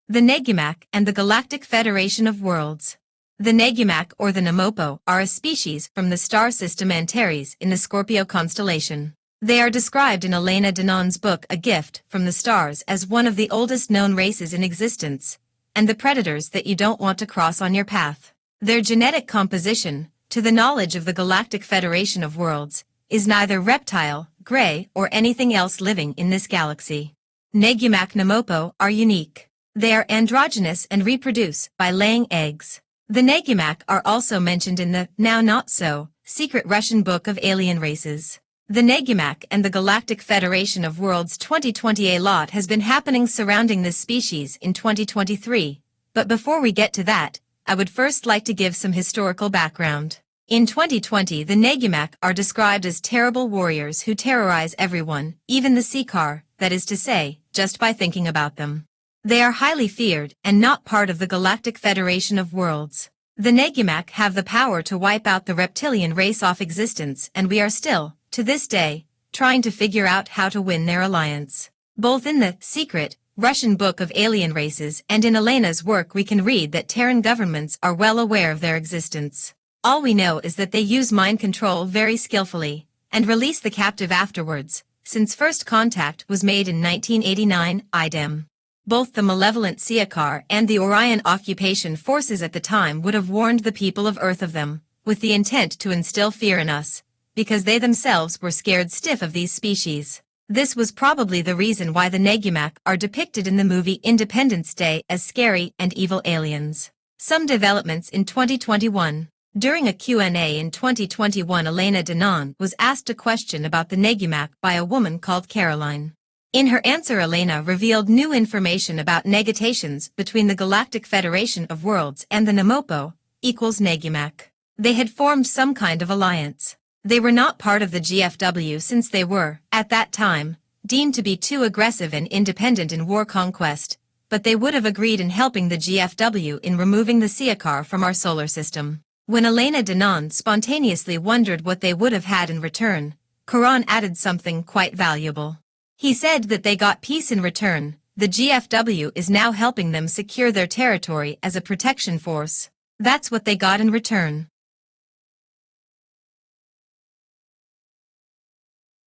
The Negumak and the Galactic Federation of Worlds. The Negumak or the Gnomopo are a species from the star system Antares in the Scorpio constellation. They are described in Elena Danaan's book A Gift from the Stars as one of the oldest known races in existence, and the predators that you don't want to cross on your path. Their genetic composition, to the knowledge of the Galactic Federation of Worlds, is neither reptile, gray, or anything else living in this galaxy. Negumak Gnomopo are unique. They are androgynous and reproduce by laying eggs. The Negumak are also mentioned in the, now not so, secret Russian book of alien races. The Negumak and the Galactic Federation of Worlds 2020. A lot has been happening surrounding this species in 2023, but before we get to that, I would first like to give some historical background. In 2020, the Negumak are described as terrible warriors who terrorize everyone, even the Seekar, that is to say, just by thinking about them. They are highly feared and not part of the Galactic Federation of Worlds. The Negumak have the power to wipe out the reptilian race off existence, and we are still, to this day, trying to figure out how to win their alliance. Both in the secret Russian book of alien races and in Elena's work we can read that Terran governments are well aware of their existence. All we know is that they use mind control very skillfully, and release the captive afterwards, since first contact was made in 1989, idem. Both the malevolent Seekar and the Orion occupation forces at the time would have warned the people of Earth of them, with the intent to instill fear in us, because they themselves were scared stiff of these species. This was probably the reason why the Negumak are depicted in the movie Independence Day as scary and evil aliens. Some developments in 2021. During a Q&A in 2021, Elena Danaan was asked a question about the Negumak by a woman called Caroline. In her answer, Elena revealed new information about negatations between the Galactic Federation of Worlds and the Gnomopo equals Negumak. They had formed some kind of alliance. They were not part of the GFW since they were, at that time, deemed to be too aggressive and independent in war conquest, but they would have agreed in helping the GFW in removing the Seekar from our solar system. When Elena Danaan spontaneously wondered what they would have had in return, Karan added something quite valuable. He said that they got peace in return. The GFW is now helping them secure their territory as a protection force. That's what they got in return.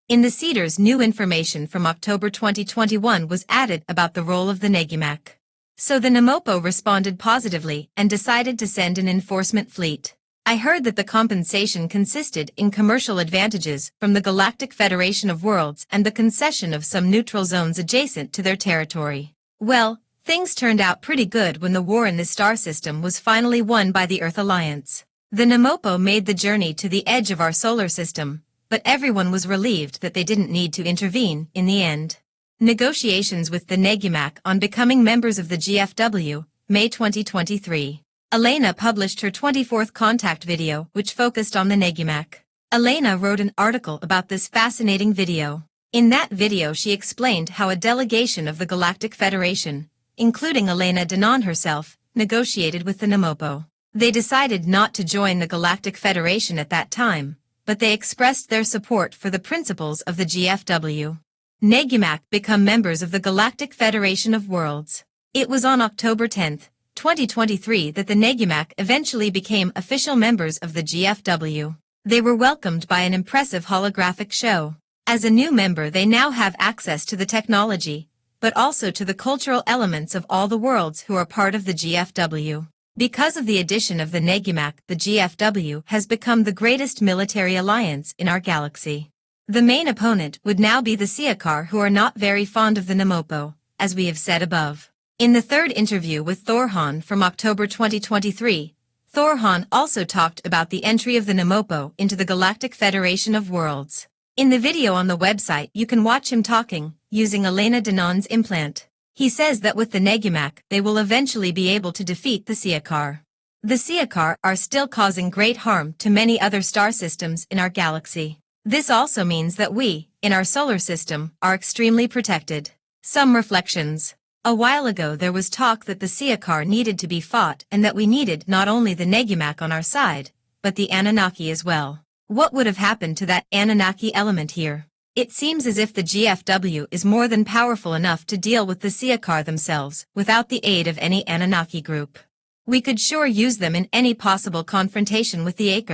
In the Cedars, new information from October 2021 was added about the role of the Negumak. So the Gnomopo responded positively and decided to send an enforcement fleet. I heard that the compensation consisted in commercial advantages from the Galactic Federation of Worlds and the concession of some neutral zones adjacent to their territory. Well, things turned out pretty good when the war in the star system was finally won by the Earth Alliance. The Gnomopo made the journey to the edge of our solar system, but everyone was relieved that they didn't need to intervene in the end. Negotiations with the Negumak on becoming members of the GFW, May 2023. Elena published her 24th contact video which focused on the Negumak. Elena wrote an article about this fascinating video. In that video she explained how a delegation of the Galactic Federation, including Elena Danaan herself, negotiated with the Gnomopo. They decided not to join the Galactic Federation at that time, but they expressed their support for the principles of the GFW. Negumak become members of the Galactic Federation of Worlds. It was on October 10, 2023 that the Negumak eventually became official members of the GFW. They were welcomed by an impressive holographic show. As a new member they now have access to the technology, but also to the cultural elements of all the worlds who are part of the GFW. Because of the addition of the Negumak, the GFW has become the greatest military alliance in our galaxy. The main opponent would now be the Seekar, who are not very fond of the Gnomopo, as we have said above. In the third interview with Thorhan from October 2023, Thorhan also talked about the entry of the Gnomopo into the Galactic Federation of Worlds. In the video on the website you can watch him talking, using Elena Danaan's implant. He says that with the Negumak they will eventually be able to defeat the Seekar. The Seekar are still causing great harm to many other star systems in our galaxy. This also means that we, in our solar system, are extremely protected. Some reflections. A while ago there was talk that the Seekar needed to be fought and that we needed not only the Negumak on our side, but the Anunnaki as well. What would have happened to that Anunnaki element here? It seems as if the GFW is more than powerful enough to deal with the Siakar themselves, without the aid of any Anunnaki group. We could sure use them in any possible confrontation with the Acre.